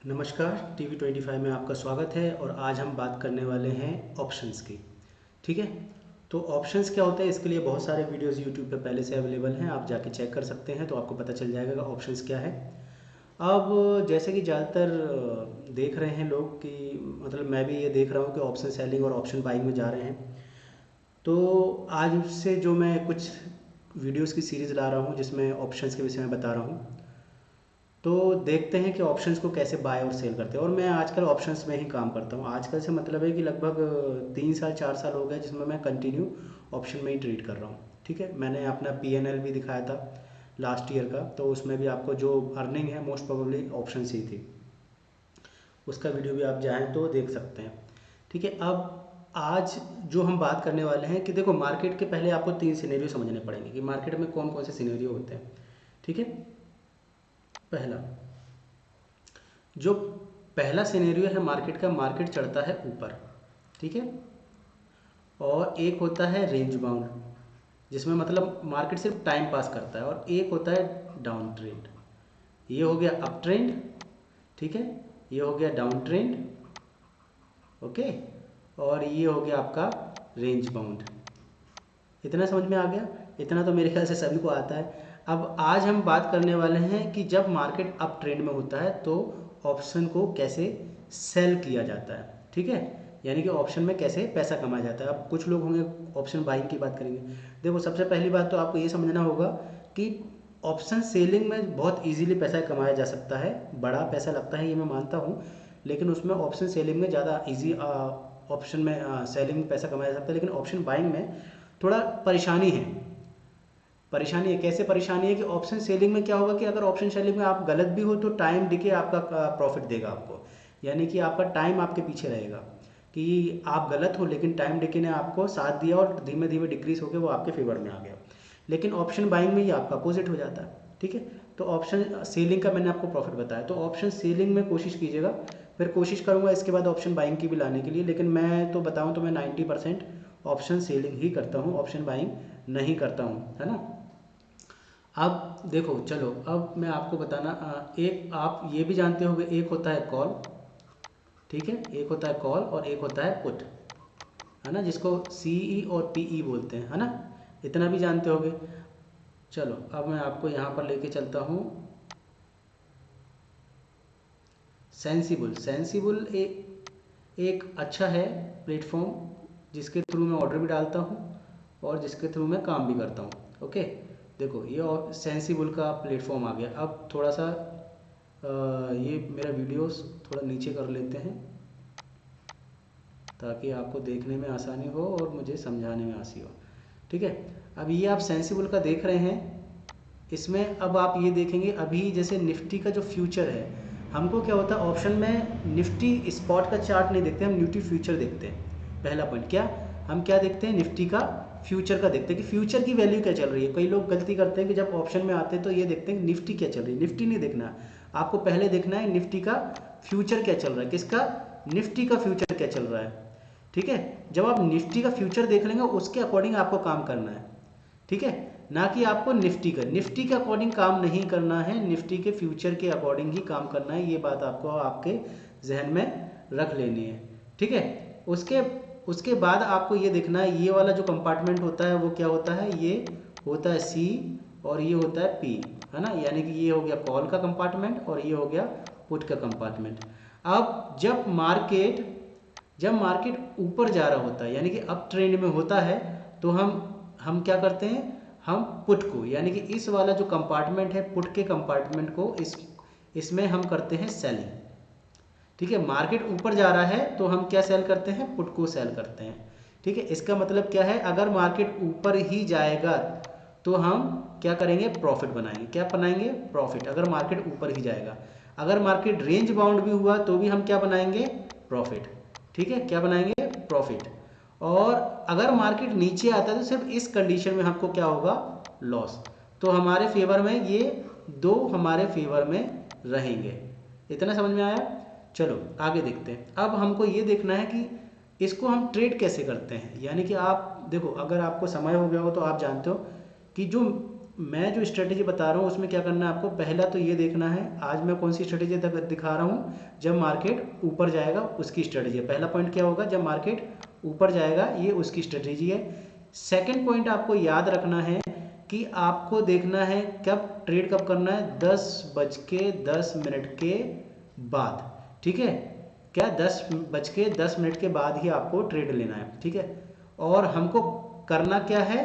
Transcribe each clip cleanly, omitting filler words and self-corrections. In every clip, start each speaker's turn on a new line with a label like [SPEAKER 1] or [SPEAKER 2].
[SPEAKER 1] नमस्कार, टीवी 25 में आपका स्वागत है और आज हम बात करने वाले हैं ऑप्शंस की। ठीक है। तो ऑप्शंस क्या होते हैं, इसके लिए बहुत सारे वीडियोस यूट्यूब पे पहले से अवेलेबल हैं, आप जाके चेक कर सकते हैं तो आपको पता चल जाएगा कि ऑप्शंस क्या है। अब जैसे कि ज़्यादातर देख रहे हैं लोग कि मतलब मैं भी ये देख रहा हूँ कि ऑप्शन सेलिंग और ऑप्शन बाइंग में जा रहे हैं। तो आज उससे जो मैं कुछ वीडियोस की सीरीज़ ला रहा हूँ जिसमें ऑप्शंस के विषय में बता रहा हूँ। तो देखते हैं कि ऑप्शंस को कैसे बाय और सेल करते हैं। और मैं आजकल ऑप्शंस में ही काम करता हूँ। आजकल से मतलब है कि लगभग 3 साल 4 साल हो गए जिसमें मैं कंटिन्यू ऑप्शन में ही ट्रेड कर रहा हूँ। ठीक है। मैंने अपना PNL भी दिखाया था लास्ट ईयर का, तो उसमें भी आपको जो अर्निंग है मोस्ट प्रोबेबली ऑप्शन से ही थी। उसका वीडियो भी आप चाहें तो देख सकते हैं। ठीक है। अब आज जो हम बात करने वाले हैं कि देखो, मार्केट के पहले आपको 3 सिनेरियो समझने पड़ेंगे कि मार्केट में कौन कौन से सिनेरियो होते हैं। ठीक है। पहला जो पहला सिनेरियो है मार्केट का, मार्केट चढ़ता है ऊपर। ठीक है। और एक होता है रेंज बाउंड, जिसमें मतलब मार्केट सिर्फ टाइम पास करता है। और एक होता है डाउन ट्रेंड। ये हो गया अप ट्रेंड। ठीक है। ये हो गया डाउन ट्रेंड। ओके। और ये हो गया आपका रेंज बाउंड। इतना समझ में आ गया? इतना तो मेरे ख्याल से सभी को आता है। अब आज हम बात करने वाले हैं कि जब मार्केट अप ट्रेंड में होता है तो ऑप्शन को कैसे सेल किया जाता है। ठीक है। यानी कि ऑप्शन में कैसे पैसा कमाया जाता है। अब कुछ लोग होंगे ऑप्शन बाइंग की बात करेंगे। देखो, सबसे पहली बात तो आपको ये समझना होगा कि ऑप्शन सेलिंग में बहुत इजीली पैसा कमाया जा सकता है। बड़ा पैसा लगता है ये मैं मानता हूँ, लेकिन उसमें ऑप्शन सेलिंग में ज़्यादा ईजी ऑप्शन में सेलिंग में पैसा कमाया जा सकता है। लेकिन ऑप्शन बाइंग में थोड़ा परेशानी है। परेशानी है, कैसे परेशानी है कि ऑप्शन सेलिंग में क्या होगा कि अगर ऑप्शन सेलिंग में आप गलत भी हो तो टाइम डिके आपका प्रॉफिट देगा आपको। यानी कि आपका टाइम आपके पीछे रहेगा कि आप गलत हो, लेकिन टाइम डिके ने आपको साथ दिया और धीमे धीमे डिक्रीज होकर वो आपके फेवर में आ गया। लेकिन ऑप्शन बाइंग में ये आपका अपोजिट हो जाता है। ठीक है। तो ऑप्शन सेलिंग का मैंने आपको प्रॉफिट बताया, तो ऑप्शन सेलिंग में कोशिश कीजिएगा। फिर कोशिश करूंगा इसके बाद ऑप्शन बाइंग की भी लाने के लिए, लेकिन मैं तो बताऊं तो मैं 90% ऑप्शन सेलिंग ही करता हूं, ऑप्शन बाइंग नहीं करता हूं, है ना। अब देखो, चलो अब मैं आपको बताना, एक आप ये भी जानते होंगे, एक होता है कॉल। ठीक है। एक होता है कॉल और एक होता है पुट, है ना, जिसको CE और PE बोलते हैं, है ना। इतना भी जानते होंगे। चलो अब मैं आपको यहाँ पर लेके चलता हूँ। सेंसिबल सेंसिबल एक अच्छा है प्लेटफॉर्म, जिसके थ्रू मैं ऑर्डर भी डालता हूँ और जिसके थ्रू मैं काम भी करता हूँ। ओके। देखो, ये सेंसिबल का प्लेटफॉर्म आ गया। अब थोड़ा सा ये मेरा वीडियोस थोड़ा नीचे कर लेते हैं ताकि आपको देखने में आसानी हो और मुझे समझाने में आसानी हो। ठीक है। अब ये आप सेंसिबल का देख रहे हैं। इसमें अब आप ये देखेंगे, अभी जैसे निफ्टी का जो फ्यूचर है, हमको क्या होता है ऑप्शन में, निफ्टी स्पॉट का चार्ट नहीं देखते, हम निफ्टी फ्यूचर देखते हैं। पहला पॉइंट क्या, हम क्या देखते हैं, निफ्टी का फ्यूचर का देखते हैं कि फ्यूचर की वैल्यू क्या चल रही है। कई लोग गलती करते हैं कि जब ऑप्शन में आते हैं तो ये देखते हैं निफ्टी क्या चल रही है। निफ्टी नहीं देखना, आपको पहले देखना है निफ्टी का फ्यूचर क्या चल रहा है। किसका? निफ्टी का फ्यूचर क्या चल रहा है। ठीक है। जब आप निफ्टी का फ्यूचर देख लेंगे उसके अकॉर्डिंग आपको काम करना है। ठीक है। ना कि आपको निफ्टी के अकॉर्डिंग काम नहीं करना है, निफ्टी के फ्यूचर के अकॉर्डिंग ही काम करना है। ये बात आपको आपके जहन में रख लेनी है। ठीक है। उसके उसके बाद आपको ये देखना है, ये वाला जो कंपार्टमेंट होता है वो क्या होता है, ये होता है C और ये होता है P, है ना। यानी कि ये हो गया कॉल का कंपार्टमेंट और ये हो गया पुट का कंपार्टमेंट। अब जब मार्केट ऊपर जा रहा होता है, यानी कि अप ट्रेंड में होता है, तो हम क्या करते हैं, हम पुट को, यानी कि इस वाला जो कंपार्टमेंट है पुट के कंपार्टमेंट को, इसमें हम करते हैं सेलिंग। ठीक है। मार्केट ऊपर जा रहा है तो हम क्या सेल करते हैं, पुट को सेल करते हैं। ठीक है। इसका मतलब क्या है, अगर मार्केट ऊपर ही जाएगा तो हम क्या करेंगे, प्रॉफिट बनाएंगे। क्या बनाएंगे, प्रॉफिट, अगर मार्केट ऊपर ही जाएगा। अगर मार्केट रेंज बाउंड भी हुआ तो भी हम क्या बनाएंगे, प्रॉफिट। ठीक है। क्या बनाएंगे, प्रॉफिट। और अगर मार्केट नीचे आता है तो सिर्फ इस कंडीशन में हमको क्या होगा, लॉस। तो हमारे फेवर में ये दो हमारे फेवर में रहेंगे। इतना समझ में आया? चलो आगे देखते हैं। अब हमको ये देखना है कि इसको हम ट्रेड कैसे करते हैं। यानी कि आप देखो, अगर आपको समय हो गया हो तो आप जानते हो कि जो मैं जो स्ट्रेटेजी बता रहा हूँ उसमें क्या करना है आपको, पहला तो ये देखना है आज मैं कौन सी स्ट्रेटेजी दिखा रहा हूँ। जब मार्केट ऊपर जाएगा उसकी स्ट्रेटेजी है। पहला पॉइंट क्या होगा, जब मार्केट ऊपर जाएगा ये उसकी स्ट्रेटेजी है। सेकंड पॉइंट आपको याद रखना है कि आपको देखना है कब ट्रेड कब करना है, 10:10 के बाद। ठीक है, क्या 10:10 के बाद ही आपको ट्रेड लेना है। ठीक है, और हमको करना क्या है,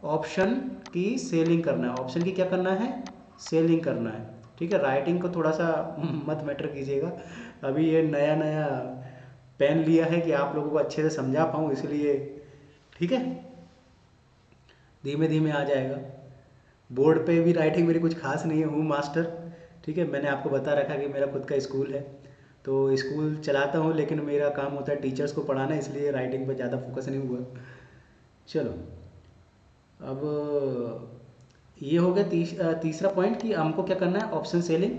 [SPEAKER 1] ऑप्शन की सेलिंग करना है। ऑप्शन की क्या करना है, सेलिंग करना है। ठीक है, राइटिंग को थोड़ा सा मत मैटर कीजिएगा, अभी ये नया नया पेन लिया है कि आप लोगों को अच्छे से समझा पाऊँ इसलिए। ठीक है, धीमे धीमे आ जाएगा। बोर्ड पे भी राइटिंग मेरी कुछ खास नहीं है, हूँ मास्टर। ठीक है, मैंने आपको बता रखा कि मेरा खुद का स्कूल है, तो स्कूल चलाता हूँ, लेकिन मेरा काम होता है टीचर्स को पढ़ाना, इसलिए राइटिंग पर ज़्यादा फोकस नहीं हुआ। चलो, अब ये हो गया तीसरा पॉइंट कि हमको क्या करना है, ऑप्शन सेलिंग।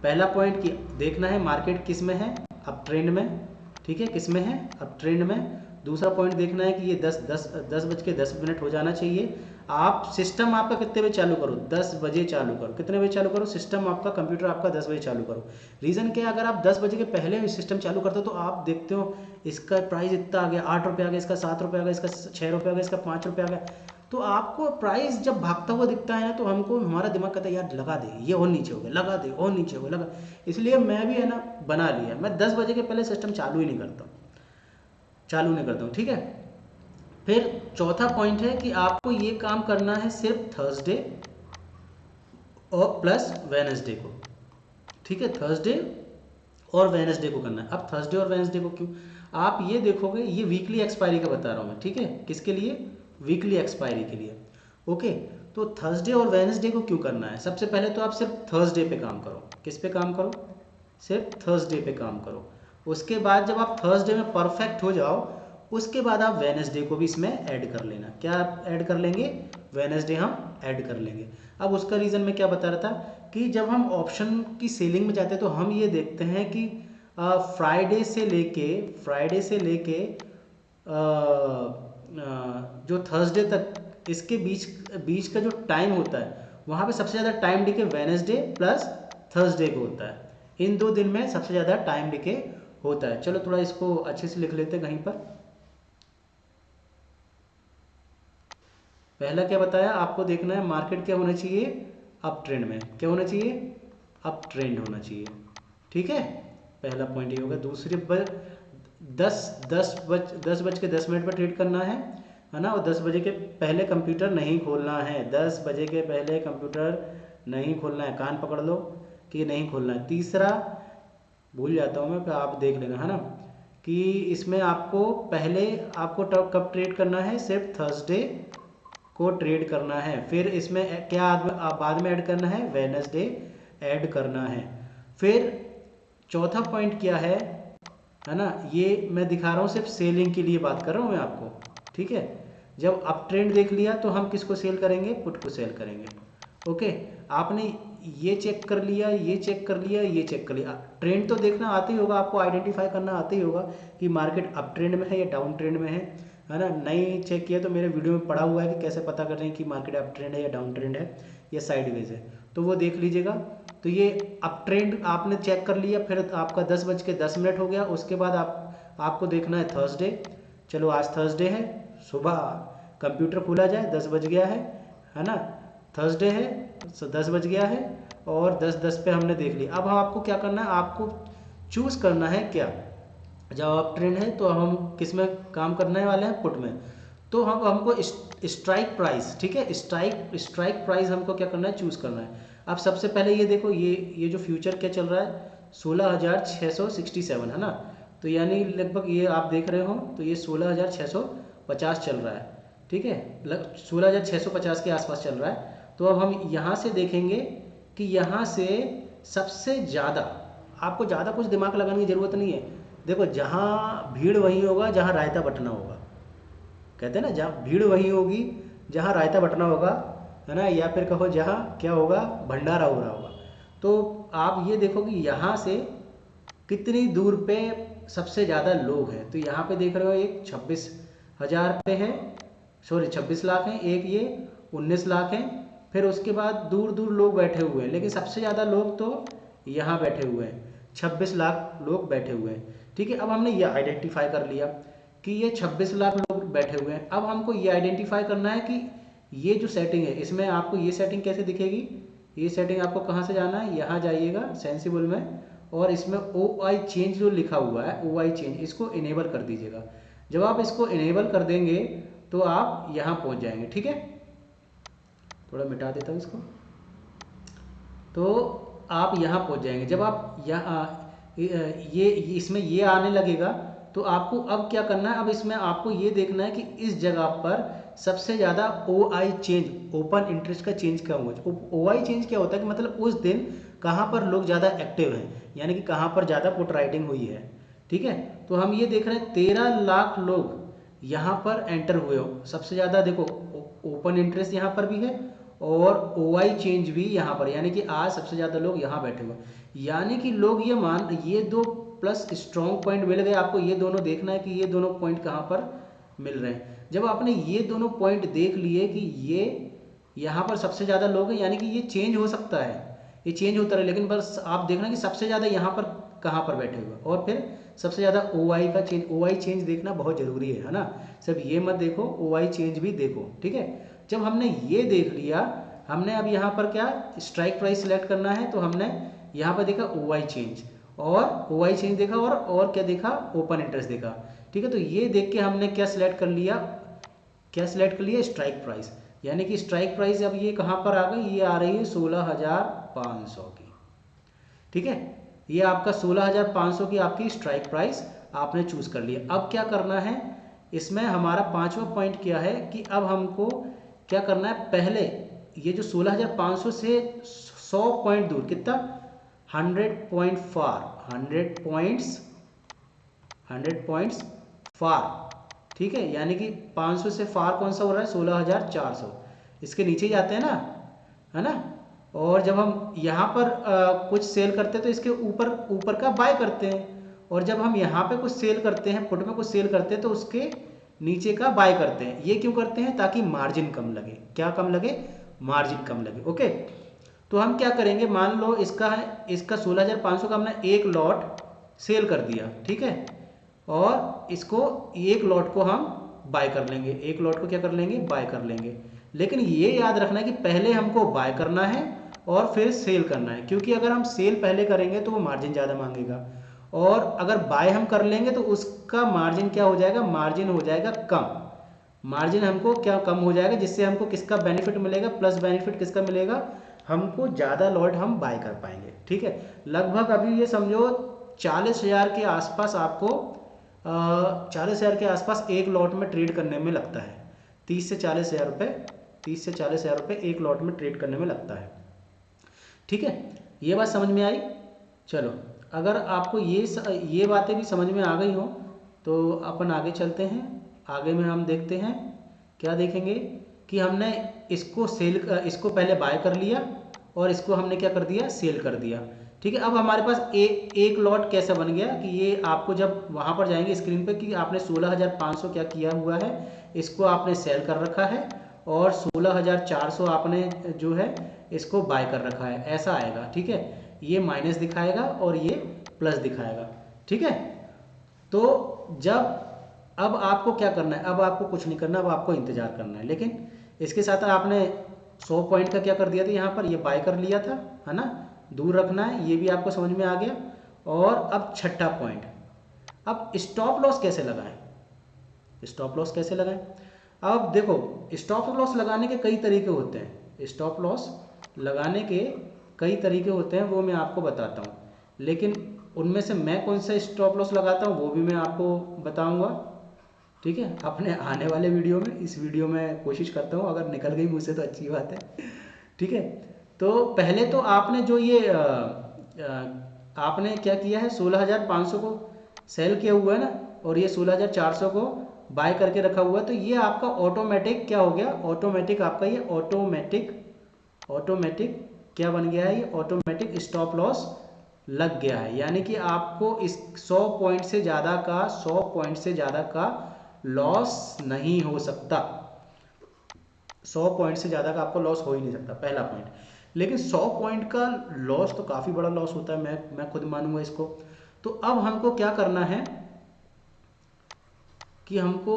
[SPEAKER 1] पहला पॉइंट कि देखना है मार्केट किस में है, अब ट्रेंड में। ठीक है, किस में है, अब ट्रेंड में। दूसरा पॉइंट देखना है कि ये 10:10 हो जाना चाहिए। आप सिस्टम आपका कितने बजे चालू करो, 10 बजे चालू करो। कितने बजे चालू करो, सिस्टम आपका कंप्यूटर आपका 10 बजे चालू करो। रीज़न क्या है, अगर आप 10 बजे के पहले सिस्टम चालू करते हो तो आप देखते हो इसका प्राइस इतना आ गया, 8 रुपये आ गया, इसका 7 रुपये आ गया, इसका 6 रुपये आ गया, इसका 5 रुपये आ गया। तो आपको प्राइस जब भागता हुआ दिखता है ना, तो हमको हमारा दिमाग कहता है यार लगा दे, ये और नीचे हो गया, लगा दे और नीचे हो गया, लगा। इसलिए मैं भी है ना बना लिया, मैं 10 बजे के पहले सिस्टम चालू ही नहीं करता हूँ, चालू नहीं करता हूँ। ठीक है, फिर चौथा पॉइंट है कि आपको ये काम करना है सिर्फ थर्सडे और प्लस वेडनेसडे को। ठीक है, थर्सडे और वेडनेसडे को करना है। अब थर्सडे और वेडनेसडे को क्यों, आप ये देखोगे, ये वीकली एक्सपायरी का बता रहा हूँ मैं। ठीक है, किसके लिए, वीकली एक्सपायरी के लिए। ओके, तो थर्सडे और वेडनेसडे को क्यों करना है, सबसे पहले तो आप सिर्फ थर्सडे पे काम करो। किस पे काम करो, सिर्फ थर्सडे पे काम करो। उसके बाद जब आप थर्सडे में परफेक्ट हो जाओ, उसके बाद आप वेडनेसडे को भी इसमें ऐड कर लेना। क्या ऐड कर लेंगे, वेडनेसडे हम ऐड कर लेंगे। अब उसका रीज़न मैं क्या बता रहा था कि जब हम ऑप्शन की सेलिंग में जाते हैं तो हम ये देखते हैं कि फ्राइडे से लेके जो थर्सडे तक इसके बीच बीच का जो टाइम होता है, वहाँ पे सबसे ज़्यादा time decay Wednesday plus Thursday को होता है। इन 2 दिन में सबसे ज़्यादा टाइम डिके होता है। चलो थोड़ा इसको अच्छे से लिख लेते हैं कहीं पर। पहला क्या बताया आपको, देखना है मार्केट क्या होना चाहिए, अप ट्रेंड में। क्या होना चाहिए, अप ट्रेंड होना चाहिए। ठीक है, पहला पॉइंट ये होगा। दूसरे पर 10:10 पर ट्रेड करना है ना, और 10 बजे के पहले कंप्यूटर नहीं खोलना है। 10 बजे के पहले कंप्यूटर नहीं खोलना है, कान पकड़ लो कि नहीं खोलना है। तीसरा भूल जाता हूँ मैं, फिर आप देख लेना है ना, कि इसमें आपको पहले आपको कब ट्रेड करना है, सिर्फ थर्सडे को ट्रेड करना है। फिर इसमें क्या आप बाद में ऐड करना है, वेडनेसडे ऐड करना है। फिर चौथा पॉइंट क्या है ना, ये मैं दिखा रहा हूँ सिर्फ सेलिंग के लिए बात कर रहा हूँ मैं आपको। ठीक है, जब अप ट्रेंड देख लिया तो हम किसको सेल करेंगे, पुट को सेल करेंगे। ओके, आपने ये चेक कर लिया, ये चेक कर लिया, ये चेक कर लिया, ट्रेंड तो देखना आते ही होगा आपको, आइडेंटिफाई करना आते ही होगा कि मार्केट अप ट्रेंड में है या डाउन ट्रेंड में है ना। नहीं चेक किया तो मेरे वीडियो में पड़ा हुआ है कि कैसे पता करें कि मार्केट अप ट्रेंड है या डाउन ट्रेंड है या साइडवेज है, तो वो देख लीजिएगा। तो ये अप ट्रेंड आपने चेक कर लिया, फिर आपका 10:10 हो गया। उसके बाद आपको देखना है थर्सडे। चलो आज थर्सडे है, सुबह कंप्यूटर खोला जाए, 10 बज गया है ना, थर्सडे है, 10 बज गया है और 10:10 पे हमने देख लिया। अब आपको क्या करना है, आपको चूज करना है क्या, जब आप ट्रेंड है तो हम किस में काम करने वाले हैं, पुट में। तो हमको स्ट्राइक प्राइस, ठीक है, स्ट्राइक प्राइस हमको क्या करना है, चूज करना है। अब सबसे पहले ये देखो, ये जो फ्यूचर क्या चल रहा है, 16,667 है ना, तो यानी लगभग ये आप देख रहे हो तो ये 16,650 चल रहा है। ठीक है, 16,650 के आसपास चल रहा है। तो अब हम यहाँ से देखेंगे कि यहाँ से सबसे ज़्यादा, आपको ज़्यादा कुछ दिमाग लगाने की ज़रूरत नहीं है। देखो, जहाँ भीड़ वहीं होगा जहाँ रायता बटना होगा, कहते हैं ना, जहाँ भीड़ वहीं होगी जहाँ रायता बटना होगा, है ना, या फिर कहो जहाँ क्या होगा, भंडारा हो रहा होगा। तो आप ये देखो कि यहाँ से कितनी दूर पे सबसे ज़्यादा लोग हैं। तो यहाँ पे देख रहे हो एक 26,000 पे है, सॉरी 26 लाख है, एक ये 19 लाख है, फिर उसके बाद दूर दूर लोग बैठे हुए हैं, लेकिन सबसे ज़्यादा लोग तो यहाँ बैठे हुए हैं, 26 लाख लोग बैठे हुए हैं। ठीक है, अब हमने ये आइडेंटिफाई कर लिया कि ये 26 लाख लोग बैठे हुए हैं। अब हमको ये आइडेंटिफाई करना है कि ये जो सेटिंग है इसमें आपको ये सेटिंग कैसे दिखेगी। ये सेटिंग आपको कहाँ से जाना है, यहाँ जाइएगा सेंसिबल में, और इसमें OI चेंज जो लिखा हुआ है, OI चेंज, इसको इनेबल कर दीजिएगा। जब आप इसको इनेबल कर देंगे तो आप यहाँ पहुँच जाएंगे। ठीक है, थोड़ा मिटा देता हूँ इसको। तो आप यहाँ पहुँच जाएंगे। जब आप यहाँ ये इसमें ये आने लगेगा तो आपको अब क्या करना है, अब इसमें आपको ये देखना है कि इस जगह पर सबसे ज़्यादा OI चेंज, ओपन इंटरेस्ट का चेंज क्या हुआ। OI चेंज क्या होता है कि मतलब उस दिन कहाँ पर लोग ज़्यादा एक्टिव हैं, यानी कि कहाँ पर ज़्यादा पुट राइटिंग हुई है। ठीक है, तो हम ये देख रहे हैं 13 लाख लोग यहाँ पर एंटर हुए हो। सबसे ज़्यादा देखो ओपन इंटरेस्ट यहाँ पर भी है और OI चेंज भी यहाँ पर, यानी कि आज सबसे ज़्यादा लोग यहाँ बैठे हुए। यानी कि लोग ये दो प्लस स्ट्रॉन्ग पॉइंट मिल गए। आपको ये दोनों देखना है कि ये दोनों पॉइंट कहाँ पर मिल रहे हैं। जब आपने ये दोनों पॉइंट देख लिए कि ये यहाँ पर सबसे ज़्यादा लोग हैं, यानी कि ये चेंज हो सकता है, ये चेंज होता है, लेकिन बस आप देखना कि सबसे ज़्यादा यहाँ पर कहाँ पर बैठे हुए, और फिर सबसे ज़्यादा OI चेंज देखना बहुत ज़रूरी है ना। सिर्फ ये मत देखो, OI चेंज भी देखो। ठीक है, जब हमने ये देख लिया, हमने अब यहाँ पर क्या स्ट्राइक प्राइस सेलेक्ट करना है, तो हमने यहाँ पर देखा OI चेंज, और OI चेंज देखा, और क्या देखा, ओपन इंटरेस्ट देखा। ठीक है, तो ये देख के हमने क्या सिलेक्ट कर लिया, स्ट्राइक प्राइस। यानी कि स्ट्राइक प्राइस अब ये कहाँ पर आ गई, ये आ रही है 16,500 की। ठीक है, ये आपका 16,500 की आपकी स्ट्राइक प्राइस आपने चूज कर लिया। अब क्या करना है, इसमें हमारा 5वां पॉइंट क्या है कि अब हमको क्या करना है, पहले ये जो 16,500 से 100 पॉइंट दूर, कितना, 100 पॉइंट फार, 100 पॉइंट्स फार। ठीक है, यानी कि 500 से फार कौन सा हो रहा है, 16,400, इसके नीचे ही जाते हैं ना, है ना। और जब हम यहाँ पर कुछ सेल करते हैं तो इसके ऊपर का बाय करते हैं, और जब हम यहाँ पे कुछ सेल करते हैं, पुट में कुछ सेल करते हैं, तो उसके नीचे का बाय करते हैं। ये क्यों करते हैं, ताकि मार्जिन कम लगे। क्या कम लगे, मार्जिन कम लगे। ओके, तो हम क्या करेंगे, मान लो इसका 16,500 का हमने एक लॉट सेल कर दिया। ठीक है, और इसको एक लॉट को हम बाय कर लेंगे, एक लॉट को क्या कर लेंगे, बाय कर लेंगे। लेकिन ये याद रखना है कि पहले हमको बाय करना है और फिर सेल करना है, क्योंकि अगर हम सेल पहले करेंगे तो वो मार्जिन ज़्यादा मांगेगा, और अगर बाय हम कर लेंगे तो उसका मार्जिन क्या हो जाएगा, मार्जिन हो जाएगा कम। मार्जिन हमको क्या कम हो जाएगा, जिससे हमको किसका बेनिफिट मिलेगा, प्लस बेनिफिट किसका मिलेगा, हमको ज़्यादा लॉट हम बाय कर पाएंगे। ठीक है, लगभग अभी ये समझो 40,000 के आसपास आपको 40,000 के आसपास एक लॉट में ट्रेड करने में लगता है। 30 से 40,000 रुपये एक लॉट में ट्रेड करने में लगता है। ठीक है, ये बात समझ में आई। चलो, अगर आपको ये बातें भी समझ में आ गई हो तो अपन आगे चलते हैं। आगे में हम देखते हैं, क्या देखेंगे कि हमने इसको पहले बाय कर लिया और इसको हमने क्या कर दिया, सेल कर दिया। ठीक है, अब हमारे पास एक लॉट कैसा बन गया कि ये आपको जब वहाँ पर जाएंगे स्क्रीन पे कि आपने 16,500 क्या किया हुआ है, इसको आपने सेल कर रखा है, और 16,400 आपने जो है इसको बाय कर रखा है, ऐसा आएगा। ठीक है, ये माइनस दिखाएगा और ये प्लस दिखाएगा। ठीक है, तो अब आपको क्या करना है, अब आपको कुछ नहीं करना, अब आपको इंतजार करना है। लेकिन इसके साथ आपने 100 पॉइंट का क्या कर दिया था, यहाँ पर ये बाय कर लिया था, है ना, दूर रखना है, ये भी आपको समझ में आ गया। और अब छठा पॉइंट, अब स्टॉप लॉस कैसे लगाएं, स्टॉप लॉस कैसे लगाएं। अब देखो, स्टॉप लॉस लगाने के कई तरीके होते हैं, स्टॉप लॉस लगाने के कई तरीके होते हैं, वो मैं आपको बताता हूँ। लेकिन उनमें से मैं कौन सा स्टॉप लॉस लगाता हूँ वो भी मैं आपको बताऊँगा। ठीक है, अपने आने वाले वीडियो में, इस वीडियो में कोशिश करता हूँ, अगर निकल गई मुझसे तो अच्छी बात है। ठीक है, तो पहले तो आपने जो ये आपने क्या किया है, 16,500 को सेल किया हुआ है ना, और ये 16,400 को बाय करके रखा हुआ है, तो ये आपका ऑटोमेटिक क्या हो गया, ऑटोमेटिक आपका ये ऑटोमेटिक क्या बन गया है, ये ऑटोमेटिक स्टॉप लॉस लग गया है। यानी कि आपको इस 100 पॉइंट से ज़्यादा का लॉस नहीं हो सकता। 100 पॉइंट से ज़्यादा का आपको लॉस हो ही नहीं सकता, पहला पॉइंट। लेकिन 100 पॉइंट का लॉस तो काफ़ी बड़ा लॉस होता है, मैं खुद मानूंगा इसको। तो अब हमको क्या करना है कि हमको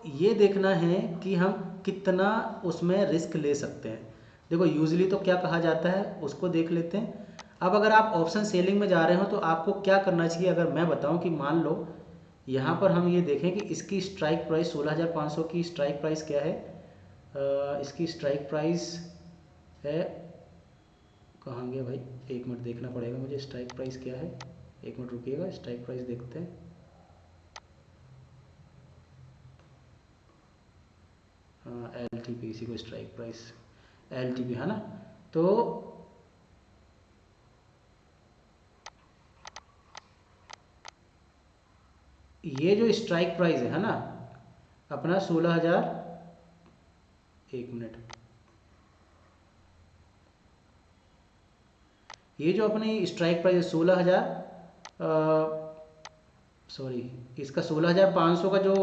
[SPEAKER 1] ये देखना है कि हम कितना उसमें रिस्क ले सकते हैं। देखो यूजली तो क्या कहा जाता है उसको देख लेते हैं। अब अगर आप ऑप्शन सेलिंग में जा रहे हो तो आपको क्या करना चाहिए, अगर मैं बताऊं कि मान लो यहाँ पर हम ये देखें कि इसकी स्ट्राइक प्राइस 16,500 की स्ट्राइक प्राइस क्या है। इसकी स्ट्राइक प्राइस है, कहाँ गया भाई, एक मिनट देखना पड़ेगा मुझे स्ट्राइक प्राइस क्या है। एक मिनट रुकिएगा, स्ट्राइक प्राइस देखते हैं। हाँ एल टी पी, इसी को strike price L T P है ना। तो ये जो स्ट्राइक प्राइस है ना अपना 16,000, एक मिनट, ये जो अपनी स्ट्राइक प्राइस है 16,000, सॉरी इसका 16,500 का जो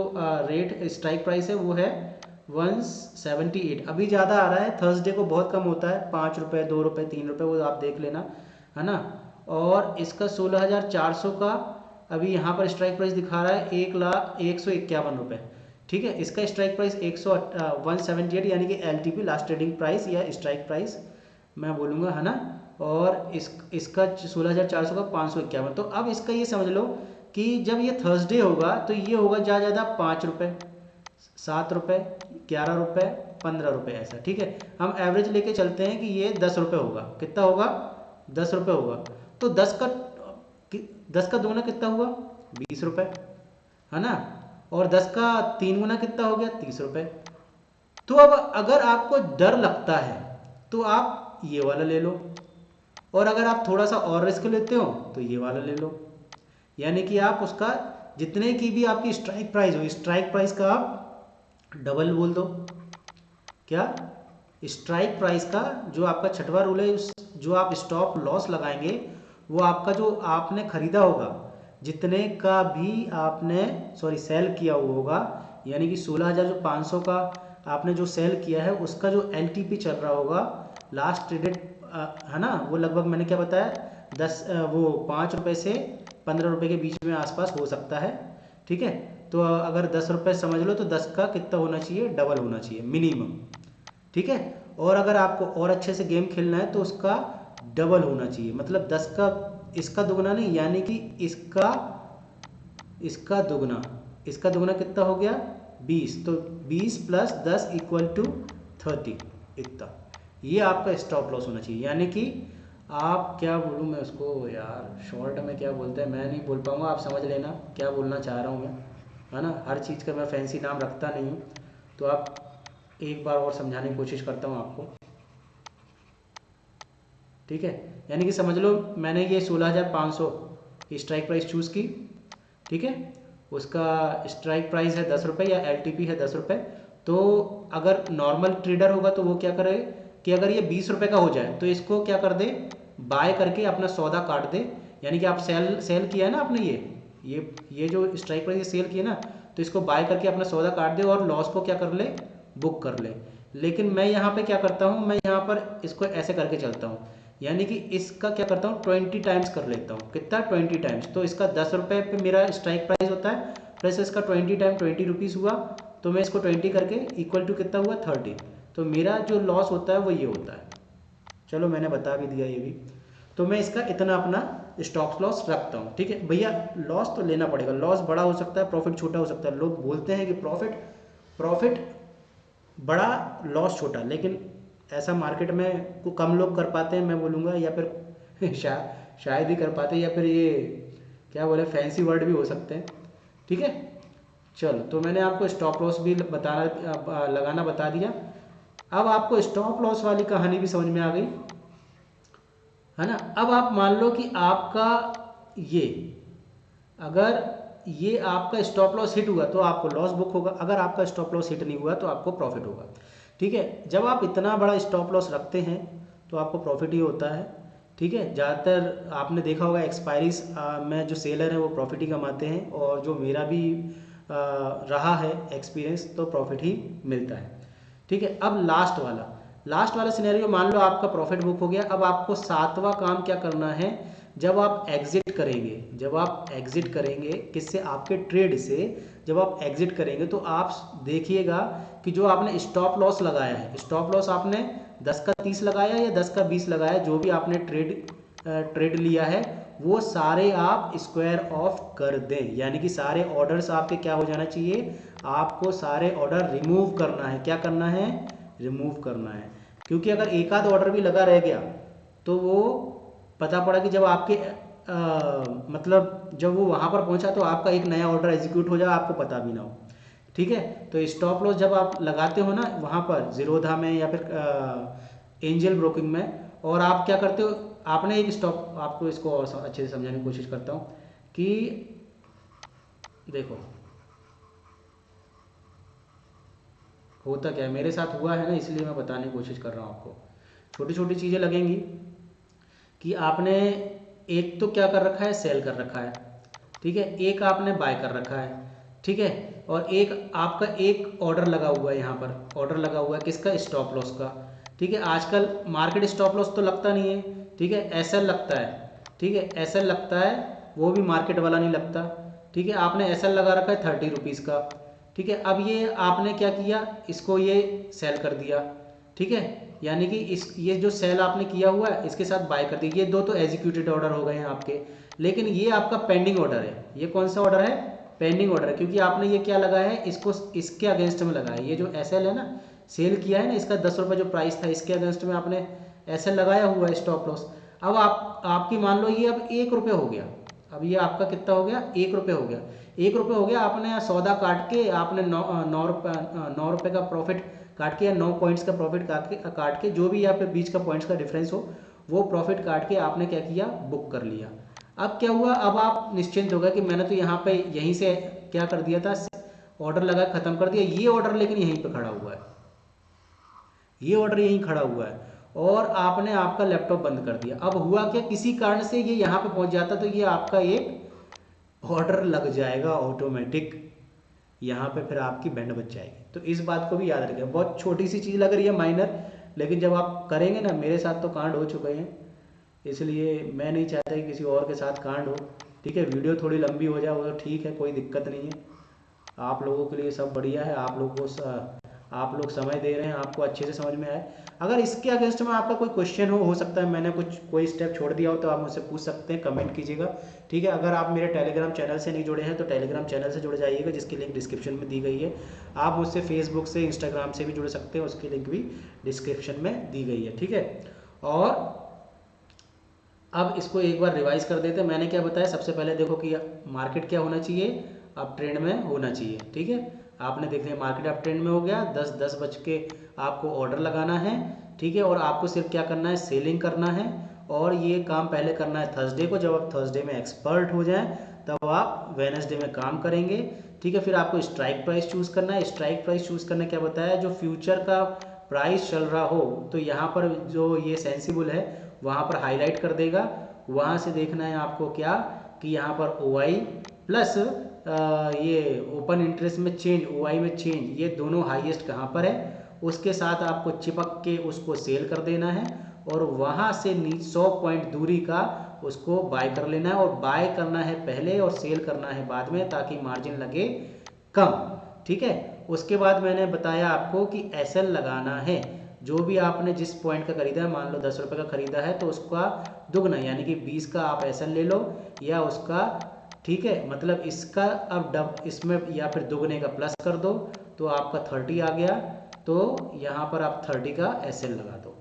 [SPEAKER 1] रेट स्ट्राइक प्राइस है वो है 178। अभी ज़्यादा आ रहा है, थर्सडे को बहुत कम होता है, 5 रुपये 2 रुपये 3 रुपये, वो आप देख लेना है ना। और इसका 16,400 का अभी यहाँ पर स्ट्राइक प्राइस दिखा रहा है 1,01,51 रुपये। ठीक है, इसका स्ट्राइक प्राइस 178 यानी कि L T P last trading price या स्ट्राइक प्राइस मैं बोलूँगा है ना। और इसका 16,400 का 551। तो अब इसका ये समझ लो कि जब ये थर्सडे होगा तो ये होगा ज़्यादा 5 रुपये 7 रुपये 11 रुपये 15 रुपये ऐसा। ठीक है, हम एवरेज लेके चलते हैं कि ये 10 रुपये होगा। कितना होगा, 10 रुपये होगा। तो 10 का दोगुना कितना हुआ, 20 रुपये है ना। और 10 का 3 गुना कितना हो गया, 30 रुपये। तो अब अगर आपको डर लगता है तो आप ये वाला ले लो, और अगर आप थोड़ा सा और रिस्क लेते हो तो ये वाला ले लो। यानी कि आप उसका जितने की भी आपकी स्ट्राइक प्राइस हो, स्ट्राइक प्राइस का आप डबल बोल दो। क्या, स्ट्राइक प्राइस का जो आपका छठवां रूल है, जो आप स्टॉप लॉस लगाएंगे वो आपका जो आपने खरीदा होगा, जितने का भी आपने सेल किया हुआ होगा, यानी कि 16,500 का आपने जो सेल किया है उसका जो एल चल रहा होगा लास्ट ट्रेडेड है ना, वो लगभग मैंने क्या बताया 5 रुपये से 15 रुपये के बीच में आसपास हो सकता है। ठीक है, तो अगर 10 रुपये समझ लो तो 10 का कितना होना चाहिए, डबल होना चाहिए मिनिमम। ठीक है, और अगर आपको और अच्छे से गेम खेलना है तो उसका डबल होना चाहिए, मतलब 10 का, इसका दुगना नहीं, यानी कि इसका दुगना, इसका दुगना कितना हो गया 20, तो 20 प्लस 10 इक्वल टू 30, इतना। ये आपका स्टॉप लॉस होना चाहिए। यानी कि आप, क्या बोलूँ मैं उसको यार, शॉर्ट में क्या बोलते हैं मैं नहीं बोल पाऊँगा, आप समझ लेना क्या बोलना चाह रहा हूँ मैं, है ना। हर चीज़ का मैं फैंसी नाम रखता नहीं हूँ, तो आप एक बार और समझाने की कोशिश करता हूँ आपको। ठीक है, यानी कि समझ लो मैंने ये 16,500 की स्ट्राइक प्राइस चूज़ की। ठीक है, उसका स्ट्राइक प्राइस है 10 रुपये या एल है 10 रुपये। तो अगर नॉर्मल ट्रेडर होगा तो वो क्या करे कि अगर ये 20 रुपये का हो जाए तो इसको क्या कर दे, बाय करके अपना सौदा काट दे। यानी कि आप सेल किया है ना आपने, ये जो स्ट्राइक प्राइस सेल किया ना, तो इसको बाय करके अपना सौदा काट दे और लॉस को क्या कर ले, बुक कर ले। लेकिन मैं यहाँ पे क्या करता हूँ, मैं यहाँ पर इसको ऐसे करके चलता हूँ, यानी कि इसका क्या करता हूँ 20 टाइम्स कर लेता हूँ। कितना, 20 टाइम्स। तो इसका 10 रुपये पे मेरा स्ट्राइक प्राइस होता है, प्लस इसका 20 टाइम 20 रुपीज़ हुआ, तो मैं इसको 20 करके इक्वल टू कितना हुआ 30। तो मेरा जो लॉस होता है वो ये होता है। चलो मैंने बता भी दिया ये भी। तो मैं इसका इतना अपना स्टॉप लॉस रखता हूँ। ठीक है भैया, लॉस तो लेना पड़ेगा, लॉस बड़ा हो सकता है, प्रॉफिट छोटा हो सकता है। लोग बोलते हैं कि प्रॉफिट बड़ा, लॉस छोटा, लेकिन ऐसा मार्केट में कम लोग कर पाते हैं मैं बोलूँगा, या फिर शायद ही कर पाते हैं, या फिर ये क्या बोले फैंसी वर्ड भी हो सकते हैं। ठीक है, चलो तो मैंने आपको स्टॉप लॉस भी लगाना बता दिया। अब आपको स्टॉप लॉस वाली कहानी भी समझ में आ गई है ना। अब आप मान लो कि आपका ये, अगर ये आपका स्टॉप लॉस हिट हुआ तो आपको लॉस बुक होगा, अगर आपका स्टॉप लॉस हिट नहीं हुआ तो आपको प्रॉफिट होगा। ठीक है, जब आप इतना बड़ा स्टॉप लॉस रखते हैं तो आपको प्रॉफिट ही होता है। ठीक है, ज़्यादातर आपने देखा होगा एक्सपायरीज में जो सेलर हैं वो प्रॉफिट ही कमाते हैं, और जो मेरा भी रहा है एक्सपीरियंस, तो प्रॉफिट ही मिलता है। ठीक है। अब लास्ट वाला सिनेरियो, मान लो आपका प्रॉफिट बुक हो गया। अब आपको सातवां काम क्या करना है, जब आप एग्जिट करेंगे किससे, आपके ट्रेड से जब आप एग्जिट करेंगे तो आप देखिएगा कि जो आपने स्टॉप लॉस लगाया है, स्टॉप लॉस आपने 10 का 30 लगाया या 10 का 20 लगाया, जो भी आपने ट्रेड लिया है वो सारे आप स्क्वायर ऑफ कर दें। यानी कि सारे ऑर्डर्स आपके क्या हो जाना चाहिए, आपको सारे ऑर्डर रिमूव करना है। क्या करना है, रिमूव करना है। क्योंकि अगर एक आध ऑर्डर भी लगा रह गया तो वो पता पड़ा कि जब आपके मतलब जब वो वहाँ पर पहुँचा तो आपका एक नया ऑर्डर एग्जीक्यूट हो जाए, आपको पता भी ना हो। ठीक है। तो स्टॉप लॉस जब आप लगाते हो ना वहाँ पर जीरोधा में या फिर एंजल ब्रोकिंग में, और आप क्या करते हो, आपने एक स्टॉप, आपको इसको और अच्छे से समझाने की कोशिश करता हूँ कि देखो होता क्या है, मेरे साथ हुआ है ना, इसलिए मैं बताने की कोशिश कर रहा हूँ आपको। छोटी छोटी चीज़ें लगेंगी कि आपने एक तो क्या कर रखा है, सेल कर रखा है, ठीक है, एक आपने बाय कर रखा है, ठीक है, और एक आपका एक ऑर्डर लगा हुआ है, यहाँ पर ऑर्डर लगा हुआ है किसका, स्टॉप लॉस का। ठीक है। आजकल मार्केट स्टॉप लॉस तो लगता नहीं है, ठीक है, एसएल लगता है, ठीक है, एसएल लगता है, वो भी मार्केट वाला नहीं लगता। ठीक है। आपने एसएल लगा रखा है 30 रुपीज़ का, ठीक है। अब ये आपने क्या किया, इसको ये सेल कर दिया, ठीक है, यानी कि इस ये जो सेल आपने किया हुआ है इसके साथ बाय कर दिया। ये दो तो एग्जीक्यूटेड ऑर्डर हो गए हैं आपके, लेकिन ये आपका पेंडिंग ऑर्डर है। ये कौन सा ऑर्डर है, पेंडिंग ऑर्डर है, क्योंकि आपने ये क्या लगाया है, इसको इसके अगेंस्ट में लगाया है। ये जो एसएल है ना, सेल किया है ना, इसका 10 रुपये जो प्राइस था, इसके अगेंस्ट में आपने एसएल लगाया हुआ है, स्टॉप लॉस। अब आपकी मान लो ये अब 1 रुपये हो गया। अब ये आपका कितना हो गया, 1 रुपये हो गया। 1 रुपये हो गया, आपने सौदा काट के आपने 9 रुपये का प्रॉफिट काट के या 9 पॉइंट्स का प्रॉफिट काट के जो भी यहाँ पे बीच का पॉइंट्स का डिफरेंस हो वो प्रॉफिट काट के आपने क्या किया, बुक कर लिया। अब क्या हुआ, अब आप निश्चिंत हो गए कि मैंने तो यहाँ पे यहीं से क्या कर दिया था, ऑर्डर लगा ख़त्म कर दिया। ये ऑर्डर लेकिन यहीं पे खड़ा हुआ है, ये ऑर्डर यहीं खड़ा हुआ है, और आपने आपका लैपटॉप बंद कर दिया। अब हुआ क्या, किसी कारण से ये यहाँ पे पहुँच जाता तो ये आपका एक ऑर्डर लग जाएगा ऑटोमेटिक, यहाँ पे फिर आपकी बैंड बच जाएगी। तो इस बात को भी याद रखें। बहुत छोटी सी चीज़ लग रही है, माइनर, लेकिन जब आप करेंगे ना, मेरे साथ तो कांड हो चुके हैं, इसलिए मैं नहीं चाहता कि किसी और के साथ कांड हो। ठीक है। वीडियो थोड़ी लंबी हो जाए वो तो ठीक है, कोई दिक्कत नहीं है, आप लोगों के लिए सब बढ़िया है। आप लोग समय दे रहे हैं, आपको अच्छे से समझ में आए। अगर इसके अगेंस्ट में आपका कोई क्वेश्चन हो सकता है मैंने कोई स्टेप छोड़ दिया हो तो आप मुझसे पूछ सकते हैं, कमेंट कीजिएगा। ठीक है। अगर आप मेरे टेलीग्राम चैनल से नहीं जुड़े हैं तो टेलीग्राम चैनल से जुड़ जाइएगा, जिसकी लिंक डिस्क्रिप्शन में दी गई है। आप मुझसे फेसबुक से, इंस्टाग्राम से भी जुड़ सकते हैं, उसकी लिंक भी डिस्क्रिप्शन में दी गई है। ठीक है। और अब इसको एक बार रिवाइज कर देते हैं। मैंने क्या बताया, सबसे पहले देखो कि मार्केट क्या होना चाहिए, अप ट्रेंड में होना चाहिए। ठीक है। आपने देख लिया मार्केट अप ट्रेंड में हो गया, 10 बज के आपको ऑर्डर लगाना है। ठीक है। और आपको सिर्फ क्या करना है, सेलिंग करना है, और ये काम पहले करना है थर्सडे को। जब आप थर्सडे में एक्सपर्ट हो जाएं तब आप वेडनेसडे में काम करेंगे। ठीक है। फिर आपको स्ट्राइक प्राइस चूज़ करना है। स्ट्राइक प्राइस चूज़ करना क्या बताया, जो फ्यूचर का प्राइस चल रहा हो तो यहाँ पर जो ये सेंसिबल है वहाँ पर हाईलाइट कर देगा। वहाँ से देखना है आपको क्या, कि यहाँ पर OI प्लस ये ओपन इंटरेस्ट में चेंज, OI में चेंज, ये दोनों हाईएस्ट कहाँ पर है, उसके साथ आपको चिपक के उसको सेल कर देना है, और वहाँ से 100 पॉइंट दूरी का उसको बाय कर लेना है। और बाय करना है पहले और सेल करना है बाद में, ताकि मार्जिन लगे कम। ठीक है। उसके बाद मैंने बताया आपको कि एसएल लगाना है। जो भी आपने जिस पॉइंट का खरीदा है, मान लो 10 रुपये का खरीदा है तो उसका दुगना यानी कि 20 का आप एसएल ले लो, या उसका, ठीक है, मतलब इसका अब इसमें या फिर दुगने का प्लस कर दो तो आपका 30 आ गया। तो यहाँ पर आप 30 का एसएल लगा दो।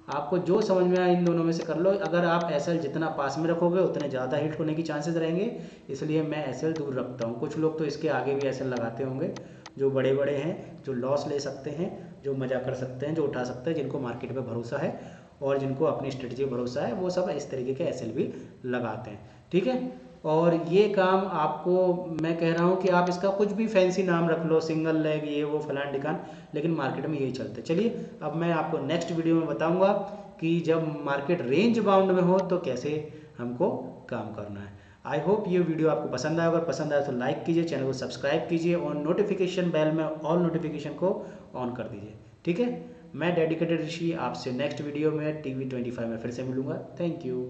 [SPEAKER 1] आपको जो समझ में आए इन दोनों में से कर लो। अगर आप एसएल जितना पास में रखोगे उतने ज़्यादा हिट होने की चांसेस रहेंगे, इसलिए मैं एसएल दूर रखता हूँ। कुछ लोग तो इसके आगे भी एसएल लगाते होंगे, जो बड़े बड़े हैं, जो लॉस ले सकते हैं, जो मजा कर सकते हैं, जो उठा सकते हैं, जिनको मार्केट पे भरोसा है और जिनको अपनी स्ट्रेटजी भरोसा है, वो सब इस तरीके के एसएल भी लगाते हैं। ठीक है। और ये काम आपको मैं कह रहा हूँ कि आप इसका कुछ भी फैंसी नाम रख लो, सिंगल लेग, ये वो फलान ढिकान, लेकिन मार्केट में यही चलते। चलिए अब मैं आपको नेक्स्ट वीडियो में बताऊंगा कि जब मार्केट रेंज बाउंड में हो तो कैसे हमको काम करना है। आई होप ये वीडियो आपको पसंद आया। अगर पसंद आया तो लाइक कीजिए, चैनल को सब्सक्राइब कीजिए और नोटिफिकेशन बेल में ऑल नोटिफिकेशन को ऑन कर दीजिए। ठीक है। मैं डेडिकेटेड ऋषि आपसे नेक्स्ट वीडियो में TV25 में फिर से मिलूंगा। Thank you.